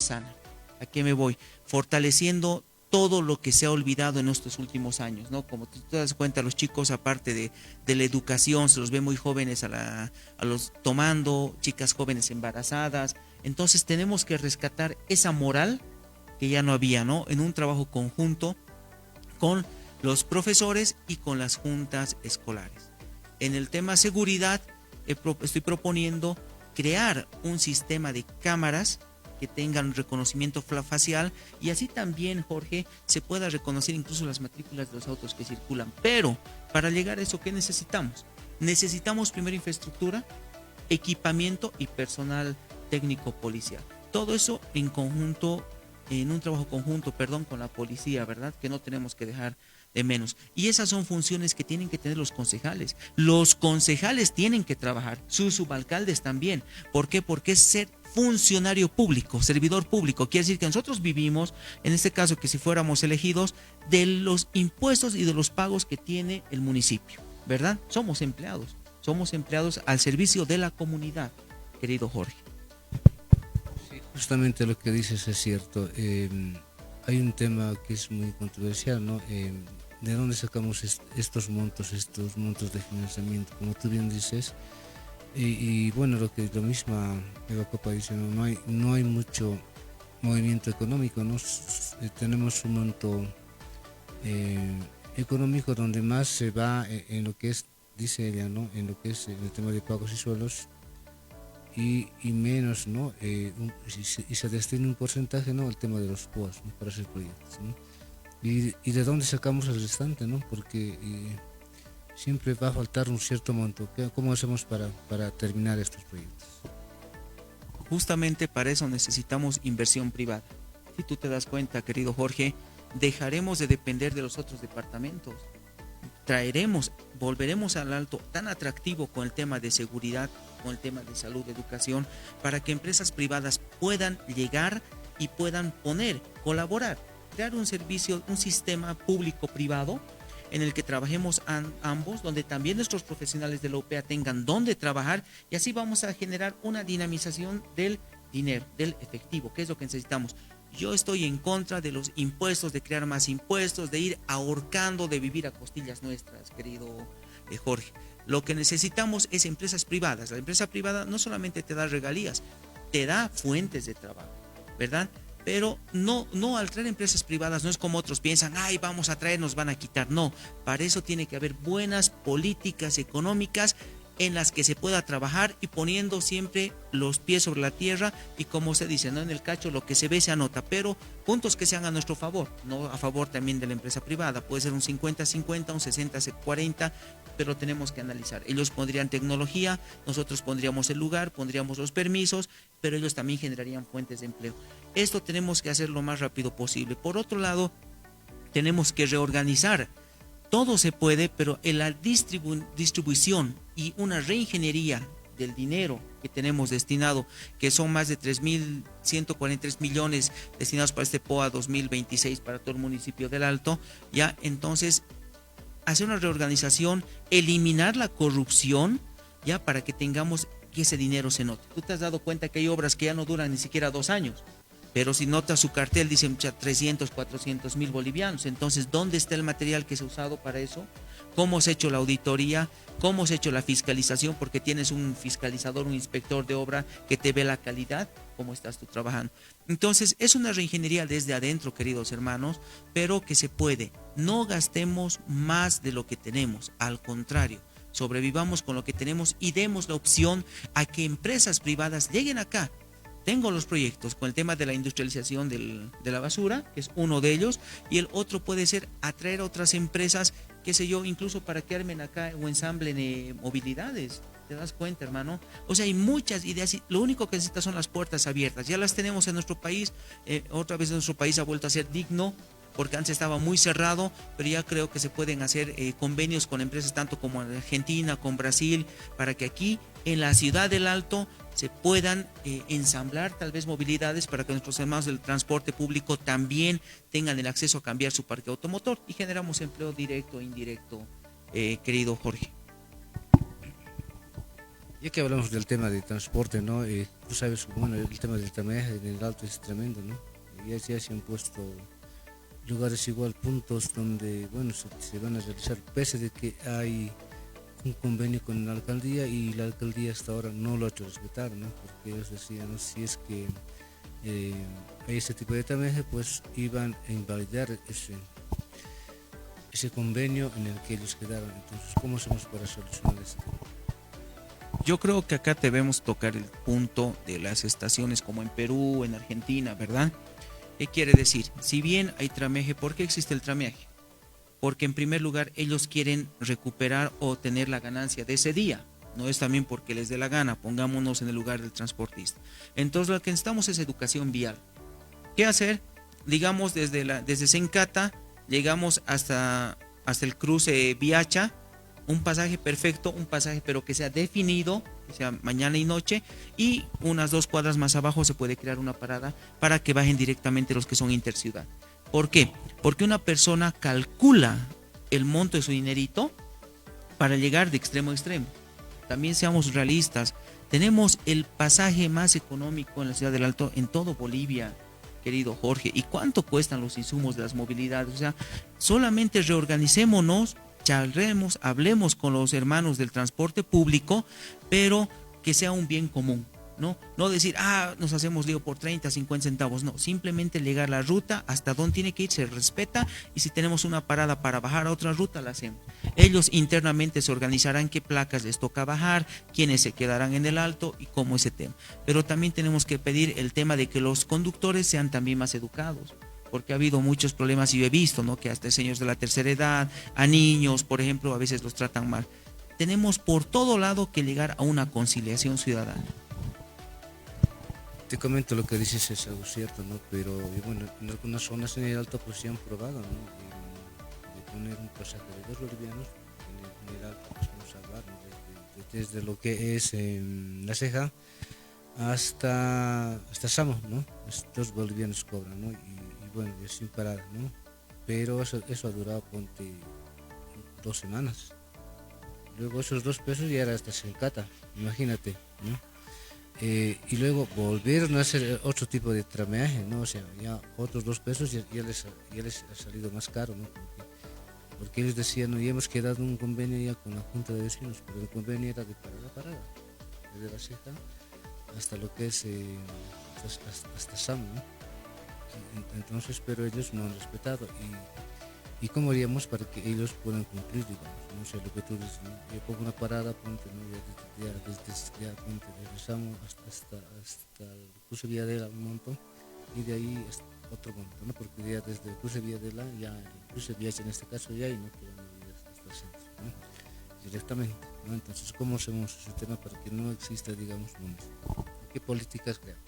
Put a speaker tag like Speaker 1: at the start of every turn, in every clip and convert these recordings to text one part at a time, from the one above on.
Speaker 1: sana. ¿A qué me voy? Fortaleciendo todo lo que se ha olvidado en estos últimos años, ¿no? Como tú te das cuenta, los chicos, aparte de la educación, se los ve muy jóvenes a los tomando, chicas jóvenes embarazadas. Entonces tenemos que rescatar esa moral que ya no había, ¿no? En un trabajo conjunto con los profesores y con las juntas escolares. En el tema seguridad, estoy proponiendo crear un sistema de cámaras que tengan reconocimiento facial y así también, Jorge, se pueda reconocer incluso las matrículas de los autos que circulan. Pero para llegar a eso, ¿qué necesitamos? Necesitamos primero infraestructura, equipamiento y personal técnico policial. Todo eso en conjunto, en un trabajo conjunto, perdón, con la policía, ¿verdad? Que no tenemos que dejar de menos. Y esas son funciones que tienen que tener los concejales. Los concejales tienen que trabajar, sus subalcaldes también. ¿Por qué? Porque es ser funcionario público, servidor público. Quiere decir que nosotros vivimos, en este caso que si fuéramos elegidos, de los impuestos y de los pagos que tiene el municipio, ¿verdad? Somos empleados al servicio de la comunidad, querido Jorge.
Speaker 2: Sí, justamente lo que dices es cierto. Hay un tema que es muy controversial, ¿no? ¿De dónde sacamos estos montos de financiamiento? Como tú bien dices, y bueno, lo misma Eva Copa dice, no hay mucho movimiento económico, ¿no? Tenemos un monto eh, económico donde más se va en lo que es, dice ella, ¿no? En lo que es el tema de pagos y suelos y menos, ¿no? Y se destina un porcentaje, ¿no? Al tema de los POAS, ¿no? Para hacer proyectos, ¿no? Y de dónde sacamos el restante, ¿no? Porque siempre va a faltar un cierto monto. ¿Cómo hacemos para terminar estos proyectos?
Speaker 1: Justamente para eso necesitamos inversión privada. Si tú te das cuenta, querido Jorge, dejaremos de depender de los otros departamentos. Volveremos al alto tan atractivo con el tema de seguridad, con el tema de salud, educación, para que empresas privadas puedan llegar y puedan colaborar, crear un servicio, un sistema público-privado en el que trabajemos ambos, donde también nuestros profesionales de la UPA tengan dónde trabajar y así vamos a generar una dinamización del dinero, del efectivo, que es lo que necesitamos. Yo estoy en contra de los impuestos, de crear más impuestos, de ir ahorcando, de vivir a costillas nuestras, querido Jorge. Lo que necesitamos es empresas privadas. La empresa privada no solamente te da regalías, te da fuentes de trabajo, ¿verdad? Pero no al traer empresas privadas no es como otros piensan, ay, vamos a traer, nos van a quitar. No, para eso tiene que haber buenas políticas económicas en las que se pueda trabajar y poniendo siempre los pies sobre la tierra y como se dice, ¿no? En el cacho lo que se ve se anota, pero puntos que sean a nuestro favor, no a favor también de la empresa privada. Puede ser un 50-50, un 60-40, pero tenemos que analizar. Ellos pondrían tecnología, nosotros pondríamos el lugar, pondríamos los permisos, pero ellos también generarían fuentes de empleo. Esto tenemos que hacer lo más rápido posible. Por otro lado, tenemos que reorganizar. Todo se puede, pero en la distribución y una reingeniería del dinero que tenemos destinado, que son más de 3.143 millones destinados para este POA 2026 para todo el municipio del Alto, ya entonces hacer una reorganización, eliminar la corrupción, ya para que tengamos que ese dinero se note. Tú te has dado cuenta que hay obras que ya no duran ni siquiera 2 años. Pero si notas su cartel, dice 300, 400 mil bolivianos. Entonces, ¿dónde está el material que se ha usado para eso? ¿Cómo se ha hecho la auditoría? ¿Cómo se ha hecho la fiscalización? Porque tienes un fiscalizador, un inspector de obra que te ve la calidad, cómo estás tú trabajando. Entonces, es una reingeniería desde adentro, queridos hermanos, pero que se puede. No gastemos más de lo que tenemos, al contrario. Sobrevivamos con lo que tenemos y demos la opción a que empresas privadas lleguen acá. Tengo los proyectos con el tema de la industrialización de la basura, que es uno de ellos, y el otro puede ser atraer a otras empresas, qué sé yo, incluso para que armen acá o ensamblen movilidades. ¿Te das cuenta, hermano? O sea, hay muchas ideas y lo único que necesitas son las puertas abiertas. Ya las tenemos en nuestro país, otra vez nuestro país ha vuelto a ser digno, porque antes estaba muy cerrado, pero ya creo que se pueden hacer convenios con empresas tanto como en Argentina, con Brasil, para que aquí en la ciudad del Alto se puedan ensamblar tal vez movilidades para que nuestros hermanos del transporte público también tengan el acceso a cambiar su parque automotor y generamos empleo directo e indirecto, querido Jorge.
Speaker 2: Ya que hablamos del tema de transporte, ¿no? Tú sabes, bueno, el tema del tamaño en el Alto es tremendo, ¿no? Ya se han puesto lugares igual, puntos donde, bueno, se van a realizar, pese de que hay un convenio con la alcaldía y la alcaldía hasta ahora no lo ha hecho respetar, ¿no? Porque ellos decían, ¿no? Si es que hay ese tipo de tamaño, pues iban a invalidar ese convenio en el que ellos quedaron. Entonces, ¿cómo hacemos para solucionar ese tema?
Speaker 1: Yo creo que acá debemos tocar el punto de las estaciones como en Perú, en Argentina, ¿verdad? ¿Qué quiere decir? Si bien hay trameje, ¿por qué existe el trameje? Porque en primer lugar ellos quieren recuperar o tener la ganancia de ese día. No es también porque les dé la gana, pongámonos en el lugar del transportista. Entonces lo que necesitamos es educación vial. ¿Qué hacer? Digamos desde Sencata, llegamos hasta el cruce Viacha, un pasaje perfecto, un pasaje pero que sea definido, que sea mañana y noche, y unas 2 cuadras más abajo se puede crear una parada para que bajen directamente los que son interciudad. ¿Por qué? Porque una persona calcula el monto de su dinerito para llegar de extremo a extremo. También seamos realistas, tenemos el pasaje más económico en la ciudad del Alto en todo Bolivia, querido Jorge. ¿Y cuánto cuestan los insumos de las movilidades? O sea, solamente reorganicémonos, charlemos, hablemos con los hermanos del transporte público, pero que sea un bien común. No decir, nos hacemos lío por 30, 50 centavos, no, simplemente llegar la ruta hasta donde tiene que ir, se respeta, y si tenemos una parada para bajar a otra ruta, la hacemos. Ellos internamente se organizarán qué placas les toca bajar, quiénes se quedarán en el Alto y cómo ese tema. Pero también tenemos que pedir el tema de que los conductores sean también más educados, porque ha habido muchos problemas y yo he visto, ¿no?, que hasta señores de la tercera edad, a niños, por ejemplo, a veces los tratan mal. Tenemos por todo lado que llegar a una conciliación ciudadana.
Speaker 2: Te comento, lo que dices es algo cierto, ¿no? Pero bueno, en algunas zonas en el Alto pues se han probado, ¿no? De poner un pasaje de 2 bolivianos en el Alto, pues vamos a hablar, ¿no? Desde lo que es La Ceja hasta Samo, ¿no? 2 bolivianos cobran, ¿no? Y bueno, y sin parar, ¿no? Pero eso ha durado, ponte, 2 semanas. Luego esos 2 pesos ya era hasta Sencata, imagínate, ¿no? Y luego volvieron a hacer otro tipo de trameaje, ¿no? O sea, ya otros 2 pesos ya les ha salido más caro, ¿no? Porque ellos decían, no, ya hemos quedado un convenio ya con la Junta de Vecinos, pero el convenio era de parada a parada, desde La Ceja hasta lo que es hasta Samo, ¿no? Entonces, pero ellos no han respetado. ¿Y cómo haríamos para que ellos puedan cumplir, digamos? No sé, lo que tú dices, ¿no? Yo pongo una parada, ponte, ¿no? Ponte, regresamos hasta el cruce Viadela un montón, y de ahí hasta otro montón, ¿no? Porque ya desde el cruce Viadela, ya el cruce Viacha en este caso ya, y no quedan medidas hasta el centro, ¿no? Directamente, ¿no? Entonces, ¿cómo hacemos ese tema para que no exista, digamos, qué políticas creamos?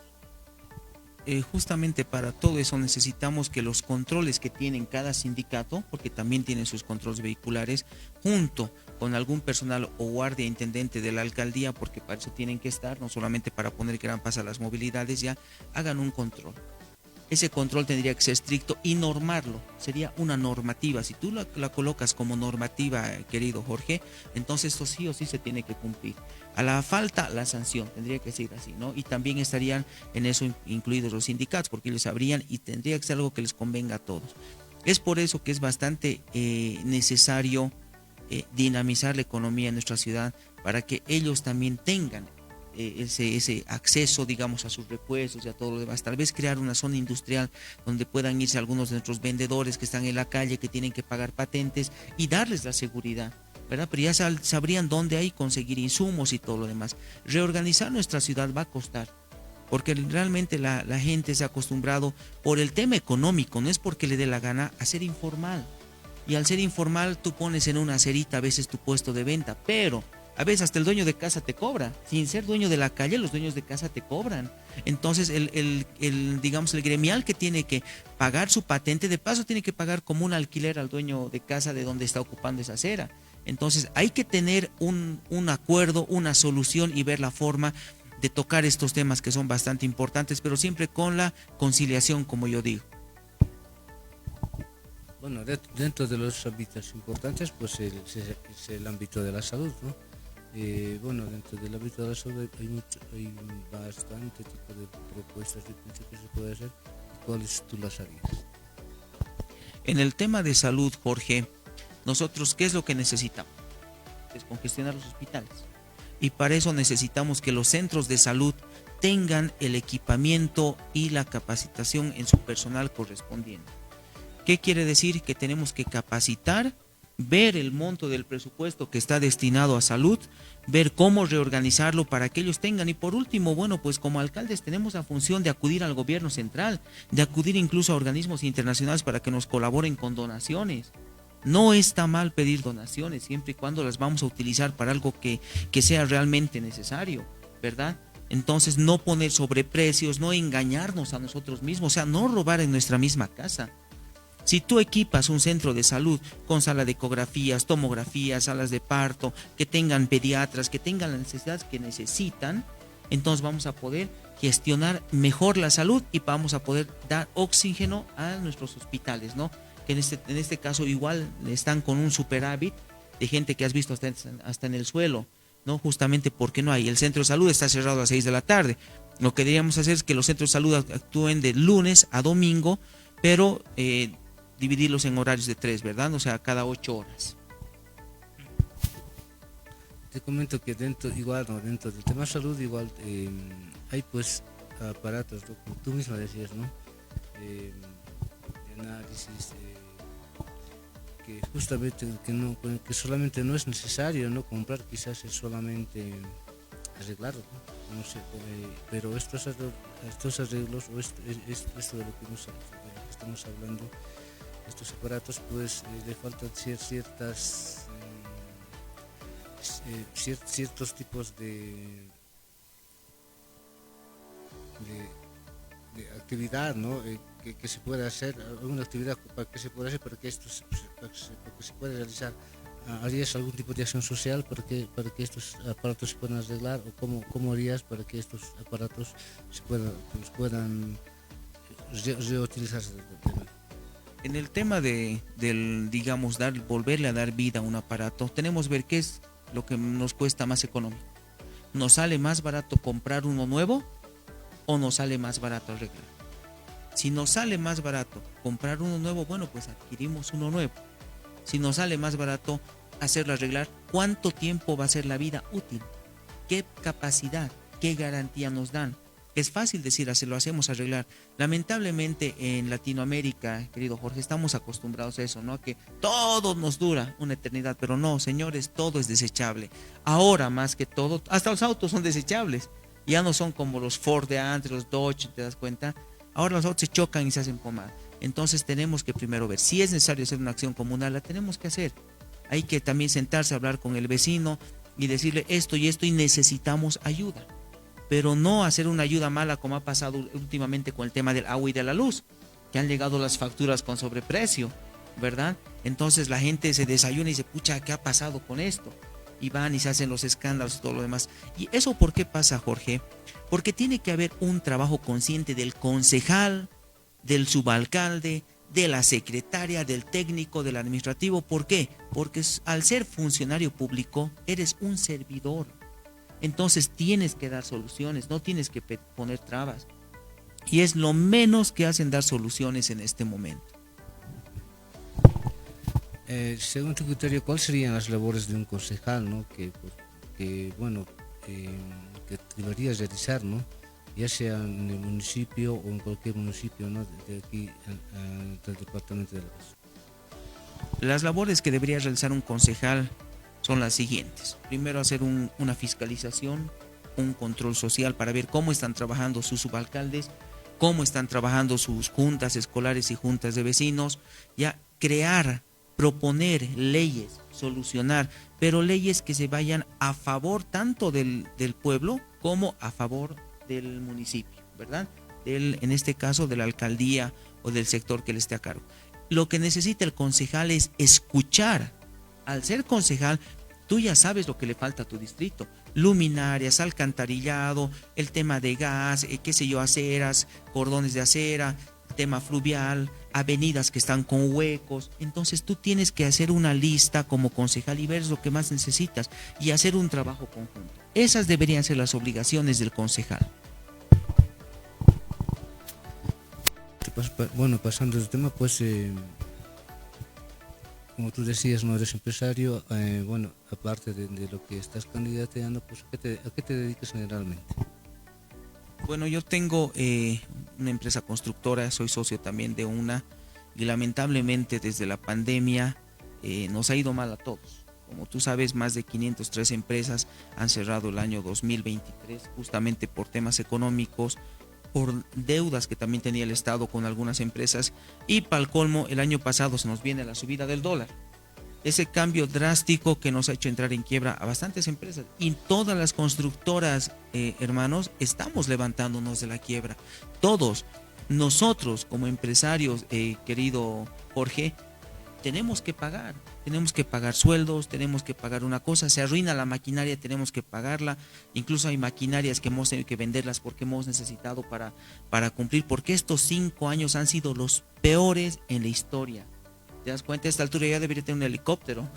Speaker 1: Justamente para todo eso necesitamos que los controles que tienen cada sindicato, porque también tienen sus controles vehiculares, junto con algún personal o guardia intendente de la alcaldía, porque para eso tienen que estar, no solamente para poner gran paz a las movilidades, ya hagan un control. Ese control tendría que ser estricto y normarlo, sería una normativa. Si tú la colocas como normativa, querido Jorge, entonces esto sí o sí se tiene que cumplir. A la falta, la sanción, tendría que ser así, ¿no? Y también estarían en eso incluidos los sindicatos, porque ellos sabrían y tendría que ser algo que les convenga a todos. Es por eso que es bastante necesario dinamizar la economía en nuestra ciudad, para que ellos también tengan ese acceso, digamos, a sus repuestos y a todo lo demás. Tal vez crear una zona industrial donde puedan irse algunos de nuestros vendedores que están en la calle, que tienen que pagar patentes, y darles la seguridad, ¿verdad? Pero ya sabrían dónde hay conseguir insumos y todo lo demás. Reorganizar nuestra ciudad va a costar, porque realmente la gente se ha acostumbrado por el tema económico, no es porque le dé la gana, a ser informal. Y al ser informal tú pones en una acerita a veces tu puesto de venta, pero a veces hasta el dueño de casa te cobra. Sin ser dueño de la calle, los dueños de casa te cobran. Entonces, digamos, el gremial que tiene que pagar su patente, de paso tiene que pagar como un alquiler al dueño de casa de donde está ocupando esa acera. Entonces, hay que tener un acuerdo, una solución, y ver la forma de tocar estos temas que son bastante importantes, pero siempre con la conciliación, como yo digo.
Speaker 2: Bueno, dentro de los ámbitos importantes, pues es el ámbito de la salud, ¿no? Bueno, dentro del ámbito de la salud hay bastante tipo de propuestas de principio que se puede hacer. ¿Cuáles tú las harías?
Speaker 1: En el tema de salud, Jorge, nosotros, ¿qué es lo que necesitamos? Descongestionar los hospitales. Y para eso necesitamos que los centros de salud tengan el equipamiento y la capacitación en su personal correspondiente. ¿Qué quiere decir? Que tenemos que capacitar, ver el monto del presupuesto que está destinado a salud, ver cómo reorganizarlo para que ellos tengan. Y por último, bueno, pues como alcaldes tenemos la función de acudir al gobierno central, de acudir incluso a organismos internacionales para que nos colaboren con donaciones. No está mal pedir donaciones siempre y cuando las vamos a utilizar para algo que sea realmente necesario, ¿verdad? Entonces no poner sobreprecios, no engañarnos a nosotros mismos, o sea, no robar en nuestra misma casa. Si tú equipas un centro de salud con sala de ecografías, tomografías, salas de parto, que tengan pediatras, que tengan las necesidades que necesitan, entonces vamos a poder gestionar mejor la salud y vamos a poder dar oxígeno a nuestros hospitales, ¿no? Que en este caso igual están con un superávit de gente que has visto hasta en el suelo, ¿no? Justamente porque no hay. El centro de salud está cerrado a las 6 de la tarde. Lo que deberíamos hacer es que los centros de salud actúen de lunes a domingo, pero dividirlos en horarios de 3, ¿verdad? O sea, cada 8 horas.
Speaker 2: Te comento que dentro del tema salud igual hay pues aparatos, ¿no? Como tú misma decías, ¿no? De análisis, que justamente que solamente no es necesario no comprar, quizás es solamente arreglarlo, ¿no? No sé, pero estos arreglos o esto de lo que estamos hablando, estos aparatos, pues le faltan ciertos tipos de actividad, ¿no? Que se puede hacer, alguna actividad para que se pueda hacer para que esto se pueda realizar. ¿Harías algún tipo de acción social para que estos aparatos se puedan arreglar? ¿O cómo harías para que estos aparatos puedan reutilizarse?
Speaker 1: En el tema digamos, volverle a dar vida a un aparato, tenemos que ver qué es lo que nos cuesta más económico. ¿Nos sale más barato comprar uno nuevo o nos sale más barato arreglar? Si nos sale más barato comprar uno nuevo, bueno, pues adquirimos uno nuevo. Si nos sale más barato hacerlo arreglar, ¿cuánto tiempo va a ser la vida útil? ¿Qué capacidad, qué garantía nos dan? Es fácil decir, lo hacemos arreglar. Lamentablemente en Latinoamérica, querido Jorge, estamos acostumbrados a eso, ¿no? Que todo nos dura una eternidad, pero no, señores, todo es desechable. Ahora más que todo, hasta los autos son desechables. Ya no son como los Ford de antes, los Dodge, ¿te das cuenta? Ahora los autos se chocan y se hacen pomada. Entonces tenemos que primero ver, si es necesario hacer una acción comunal, la tenemos que hacer. Hay que también sentarse a hablar con el vecino y decirle esto y necesitamos ayuda. Pero no hacer una ayuda mala como ha pasado últimamente con el tema del agua y de la luz, que han llegado las facturas con sobreprecio, ¿verdad? Entonces la gente se desayuna y dice, pucha, ¿qué ha pasado con esto? Y van y se hacen los escándalos y todo lo demás. ¿Y eso por qué pasa, Jorge? Porque tiene que haber un trabajo consciente del concejal, del subalcalde, de la secretaria, del técnico, del administrativo. ¿Por qué? Porque al ser funcionario público eres un servidor. Entonces tienes que dar soluciones, no tienes que poner trabas. Y es lo menos que hacen dar soluciones en este momento.
Speaker 2: Según tu criterio, ¿cuáles serían las labores de un concejal, ¿no? que deberías realizar, ¿no? Ya sea en el municipio o en cualquier municipio, ¿no? de aquí del departamento de La Paz?
Speaker 1: Las labores que debería realizar un concejal son las siguientes. Primero, hacer una fiscalización, un control social para ver cómo están trabajando sus subalcaldes, cómo están trabajando sus juntas escolares y juntas de vecinos, ya crear, proponer leyes, solucionar, pero leyes que se vayan a favor tanto del pueblo como a favor del municipio, ¿verdad? En este caso de la alcaldía o del sector que le esté a cargo. Lo que necesita el concejal es escuchar. Al ser concejal, tú ya sabes lo que le falta a tu distrito. Luminarias, alcantarillado, el tema de gas, aceras, cordones de acera, tema fluvial, avenidas que están con huecos. Entonces tú tienes que hacer una lista como concejal y ver lo que más necesitas y hacer un trabajo conjunto. Esas deberían ser las obligaciones del concejal.
Speaker 2: Bueno, pasando del tema, pues como tú decías, no eres empresario, bueno, aparte de lo que estás candidateando, pues ¿a qué te dedicas generalmente?
Speaker 1: Bueno, yo tengo una empresa constructora, soy socio también de una, y lamentablemente desde la pandemia nos ha ido mal a todos. Como tú sabes, más de 503 empresas han cerrado el año 2023 justamente por temas económicos, por deudas que también tenía el Estado con algunas empresas, y para el colmo el año pasado se nos viene la subida del dólar. Ese cambio drástico que nos ha hecho entrar en quiebra a bastantes empresas, y todas las constructoras, hermanos, estamos levantándonos de la quiebra. Todos nosotros como empresarios, querido Jorge, tenemos que pagar sueldos, tenemos que pagar una cosa, se arruina la maquinaria, tenemos que pagarla, incluso hay maquinarias que hemos tenido que venderlas porque hemos necesitado para cumplir, porque estos 5 años han sido los peores en la historia. ¿Te das cuenta? A esta altura ya debería tener un helicóptero,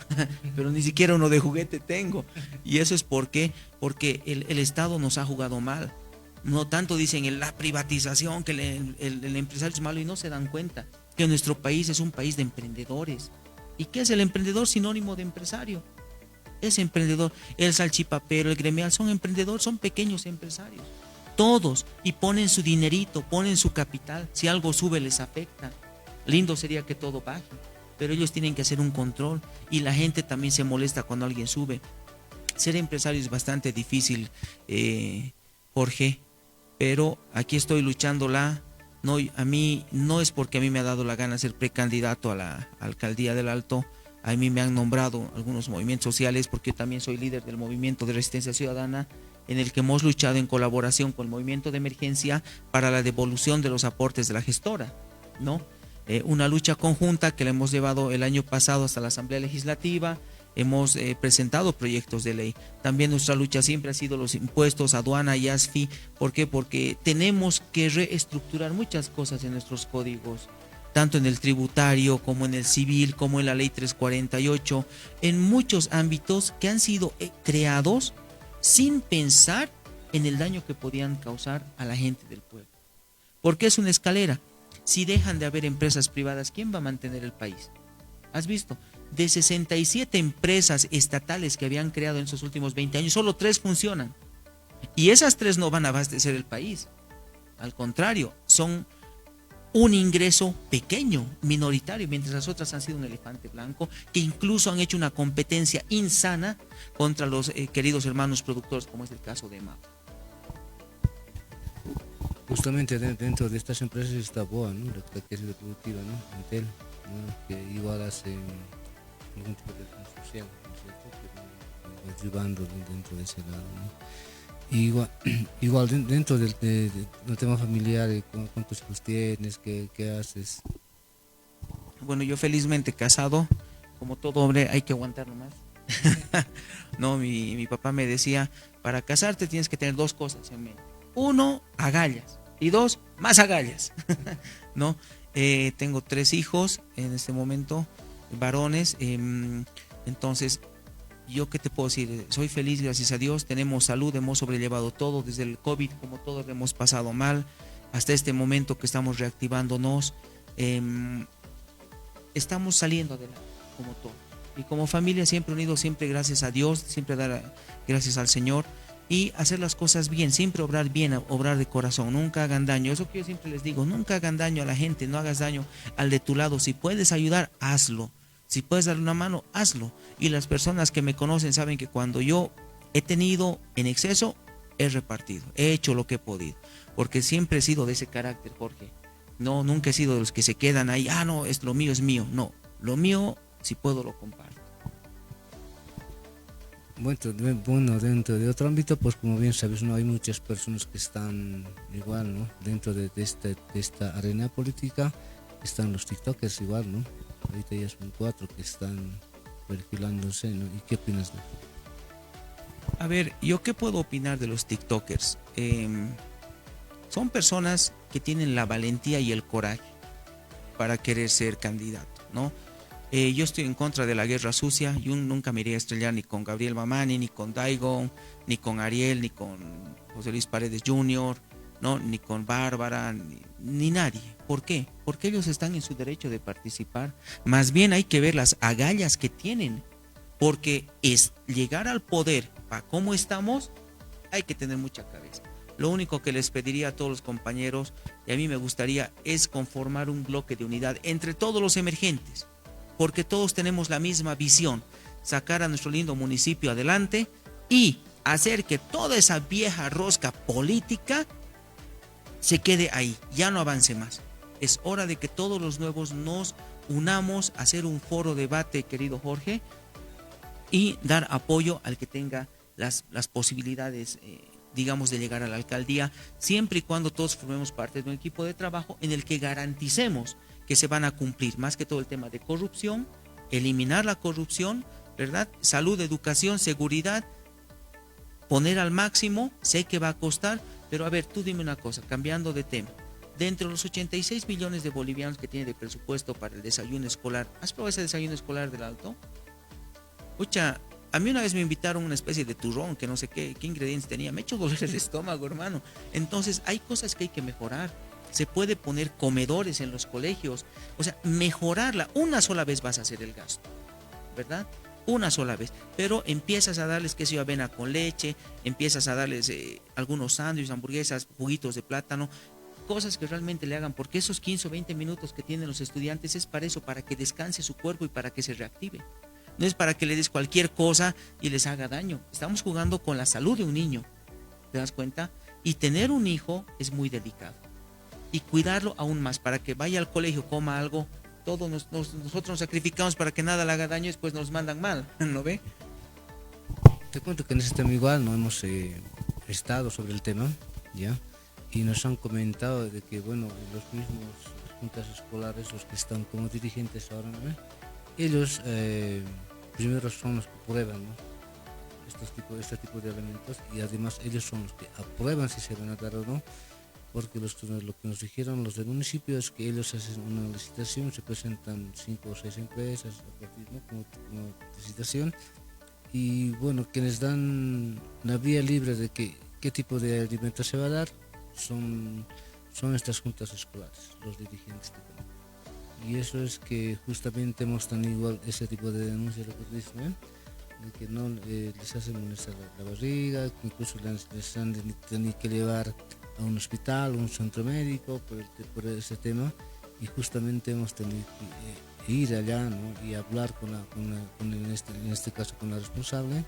Speaker 1: pero ni siquiera uno de juguete tengo. Y eso es porque el Estado nos ha jugado mal. No tanto dicen en la privatización, que el empresario es malo, y no se dan cuenta que nuestro país es un país de emprendedores. ¿Y qué es el emprendedor? Sinónimo de empresario. Es emprendedor. El salchipapero, el gremial son emprendedores, son pequeños empresarios. Todos. Y ponen su dinerito, ponen su capital. Si algo sube les afecta. Lindo sería que todo baje, pero ellos tienen que hacer un control, y la gente también se molesta cuando alguien sube. Ser empresario es bastante difícil, Jorge, pero aquí estoy luchándola. No, a mí no es porque a mí me ha dado la gana ser precandidato a la alcaldía del Alto. A mí me han nombrado algunos movimientos sociales, porque yo también soy líder del movimiento de resistencia ciudadana, en el que hemos luchado en colaboración con el movimiento de emergencia para la devolución de los aportes de la gestora, ¿no? Una lucha conjunta que la hemos llevado el año pasado hasta la Asamblea Legislativa. Hemos presentado proyectos de ley. También nuestra lucha siempre ha sido los impuestos, aduana y ASFI. ¿Por qué? Porque tenemos que reestructurar muchas cosas en nuestros códigos, tanto en el tributario como en el civil, como en la ley 348, en muchos ámbitos que han sido creados sin pensar en el daño que podían causar a la gente del pueblo. Porque es una escalera. Si dejan de haber empresas privadas, ¿quién va a mantener el país? ¿Has visto? De 67 empresas estatales que habían creado en esos últimos 20 años, solo 3 funcionan. Y esas 3 no van a abastecer el país. Al contrario, son un ingreso pequeño, minoritario, mientras las otras han sido un elefante blanco, que incluso han hecho una competencia insana contra los queridos hermanos productores, como es el caso de MAP.
Speaker 2: Justamente dentro de estas empresas está BOA, ¿no? La que es productiva, ¿no? Entel, ¿no? Que igual hace algún tipo de construcción, ¿no es cierto? Que va ayudando dentro de ese lado, ¿no? Igual dentro del tema familiar, ¿cuántos hijos tienes? ¿Qué haces?
Speaker 1: Bueno, yo felizmente casado, como todo hombre hay que aguantar nomás. No, mi papá me decía, para casarte tienes que tener 2 cosas en mente. 1, agallas, y 2, más agallas. ¿No? Tengo 3 hijos en este momento, varones. Entonces, ¿yo qué te puedo decir? Soy feliz, gracias a Dios. Tenemos salud, hemos sobrellevado todo, desde el COVID, como todos lo hemos pasado mal, hasta este momento que estamos reactivándonos. Estamos saliendo adelante, como todos. Y como familia siempre unidos, siempre gracias a Dios, siempre dar gracias al Señor. Y hacer las cosas bien, siempre obrar bien, obrar de corazón, nunca hagan daño. Eso que yo siempre les digo, nunca hagan daño a la gente, no hagas daño al de tu lado. Si puedes ayudar, hazlo. Si puedes darle una mano, hazlo. Y las personas que me conocen saben que cuando yo he tenido en exceso, he repartido, he hecho lo que he podido. Porque siempre he sido de ese carácter, Jorge. No, nunca he sido de los que se quedan ahí, no, lo mío es mío. No, lo mío, si puedo, lo comparto.
Speaker 2: Bueno, dentro de otro ámbito, pues como bien sabes, no hay muchas personas que están igual, ¿no? Dentro de esta arena política están los TikTokers igual, ¿no? Ahorita ya son 4 que están perfilándose, ¿no? ¿Y qué opinas de eso?
Speaker 1: A ver, ¿yo qué puedo opinar de los TikTokers? Son personas que tienen la valentía y el coraje para querer ser candidato, ¿no? Yo estoy en contra de la guerra sucia. Yo nunca me iría a estrellar ni con Gabriel Mamani, ni con Daigon, ni con Ariel, ni con José Luis Paredes Jr., ¿no? Ni con Bárbara, ni nadie. ¿Por qué? Porque ellos están en su derecho de participar. Más bien hay que ver las agallas que tienen, porque es llegar al poder para cómo estamos, hay que tener mucha cabeza. Lo único que les pediría a todos los compañeros, y a mí me gustaría, es conformar un bloque de unidad entre todos los emergentes, porque todos tenemos la misma visión, sacar a nuestro lindo municipio adelante y hacer que toda esa vieja rosca política se quede ahí, ya no avance más. Es hora de que todos los nuevos nos unamos a hacer un foro debate, querido Jorge, y dar apoyo al que tenga las posibilidades, digamos, de llegar a la alcaldía, siempre y cuando todos formemos parte de un equipo de trabajo en el que garanticemos que se van a cumplir, más que todo el tema de corrupción, eliminar la corrupción, ¿verdad? Salud, educación, seguridad, poner al máximo. Sé que va a costar, pero a ver, tú dime una cosa, cambiando de tema. Dentro de los 86 millones de bolivianos que tiene de presupuesto para el desayuno escolar, ¿has probado ese desayuno escolar del Alto? Pucha, a mí una vez me invitaron a una especie de turrón, que no sé qué ingredientes tenía, me echó doler el estómago, hermano. Entonces, hay cosas que hay que mejorar. Se puede poner comedores en los colegios, o sea, mejorarla. Una sola vez vas a hacer el gasto, ¿verdad? Una sola vez, pero empiezas a darles, qué sé yo, avena con leche, empiezas a darles algunos sándwiches, hamburguesas, juguitos de plátano, cosas que realmente le hagan, porque esos 15 o 20 minutos que tienen los estudiantes es para eso, para que descanse su cuerpo y para que se reactive. No es para que le des cualquier cosa y les haga daño. Estamos jugando con la salud de un niño, ¿te das cuenta? Y tener un hijo es muy delicado. Y cuidarlo aún más, para que vaya al colegio, coma algo. Todos nosotros nos sacrificamos para que nada le haga daño y después nos mandan mal, ¿no ve?
Speaker 2: Te cuento que en ese tema igual no hemos estado sobre el tema, ¿ya? Y nos han comentado de que, bueno, los mismos juntas escolares, los que están como dirigentes ahora, ¿no? Ellos primero son los que prueban, ¿no? Este tipo de elementos, y además ellos son los que aprueban si se van a dar o no, porque lo que nos dijeron los del municipio es que ellos hacen una licitación, se presentan 5 o 6 empresas a partir, ¿no? como licitación, y bueno, quienes dan la vía libre de qué tipo de alimentos se va a dar son estas juntas escolares, los dirigentes de campo. Y eso es que justamente hemos tenido igual ese tipo de denuncias, lo que dicen, ¿eh? De que no les hacen molestar la barriga, que incluso les han tenido que llevar a un hospital, un centro médico por ese tema, y justamente hemos tenido que ir allá, ¿no? Y hablar en este caso con la responsable,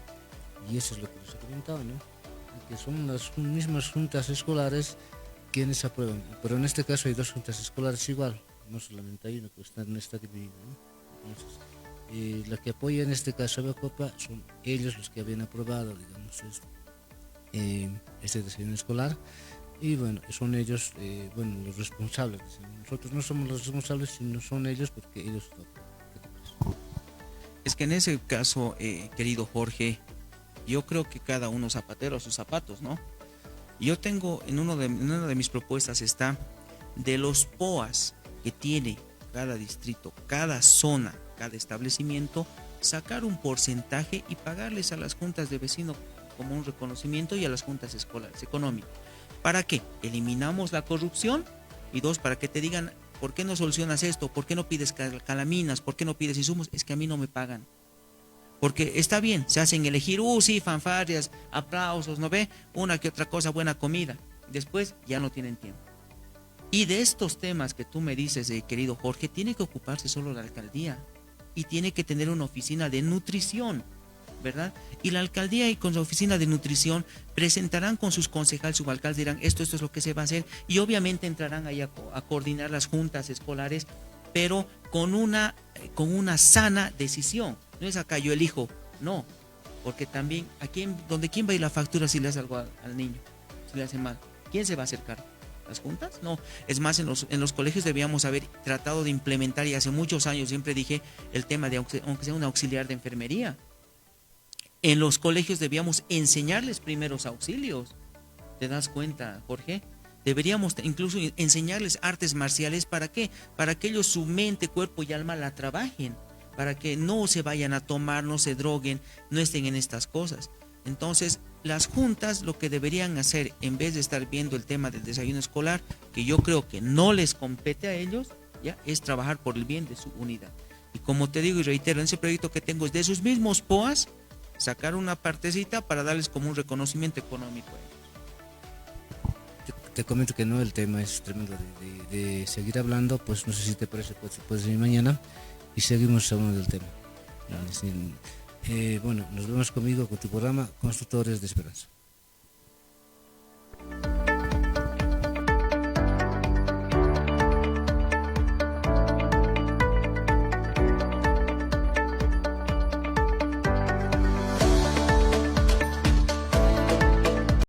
Speaker 2: y eso es lo que les he comentado, ¿no? Que son las mismas juntas escolares quienes aprueban, pero en este caso hay dos juntas escolares igual, no solamente hay una que está dividida, ¿no? Entonces, la que apoya en este caso a Bacopa son ellos los que habían aprobado, digamos, este desayuno escolar, y bueno, son ellos los responsables. Nosotros no somos los responsables, sino son ellos, porque ellos lo apoyan.
Speaker 1: Es que en ese caso, querido Jorge, yo creo que cada uno zapatero a sus zapatos, ¿no? Yo tengo en una de mis propuestas está de los POAS que tiene cada distrito, cada zona, cada establecimiento, sacar un porcentaje y pagarles a las juntas de vecinos como un reconocimiento y a las juntas escolares económico. ¿Para qué? Eliminamos la corrupción, y dos, para que te digan, ¿por qué no solucionas esto? ¿Por qué no pides calaminas? ¿Por qué no pides insumos? Es que a mí no me pagan. Porque está bien, se hacen elegir, sí, fanfarrias, aplausos, ¿no ve? Una que otra cosa, buena comida. Después ya no tienen tiempo. Y de estos temas que tú me dices, querido Jorge, tiene que ocuparse solo la alcaldía. Y tiene que tener una oficina de nutrición, ¿verdad? Y la alcaldía y con su oficina de nutrición presentarán con sus concejales, subalcaldes, dirán, esto es lo que se va a hacer. Y obviamente entrarán ahí a coordinar las juntas escolares, pero con una sana decisión. No es acá yo elijo, no, porque también ¿quién va a ir la factura si le hace algo al niño? Si le hace mal, ¿quién se va a acercar? ¿Las juntas? No, es más, en los colegios debíamos haber tratado de implementar, y hace muchos años siempre dije el tema de, aunque sea un auxiliar de enfermería, en los colegios debíamos enseñarles primeros auxilios. ¿Te das cuenta, Jorge? Deberíamos incluso enseñarles artes marciales. ¿Para qué? Para que ellos su mente, cuerpo y alma la trabajen, para que no se vayan a tomar, no se droguen, no estén en estas cosas. Entonces, las juntas lo que deberían hacer, en vez de estar viendo el tema del desayuno escolar, que yo creo que no les compete a ellos, ya, es trabajar por el bien de su unidad. Y como te digo y reitero, en ese proyecto que tengo es de sus mismos POAS, sacar una partecita para darles como un reconocimiento económico a ellos.
Speaker 2: Te comento que no, el tema es tremendo de seguir hablando, pues no sé si te parece, puedes venir mañana y seguimos hablando del tema. Bueno, nos vemos conmigo con tu programa Constructores de Esperanza.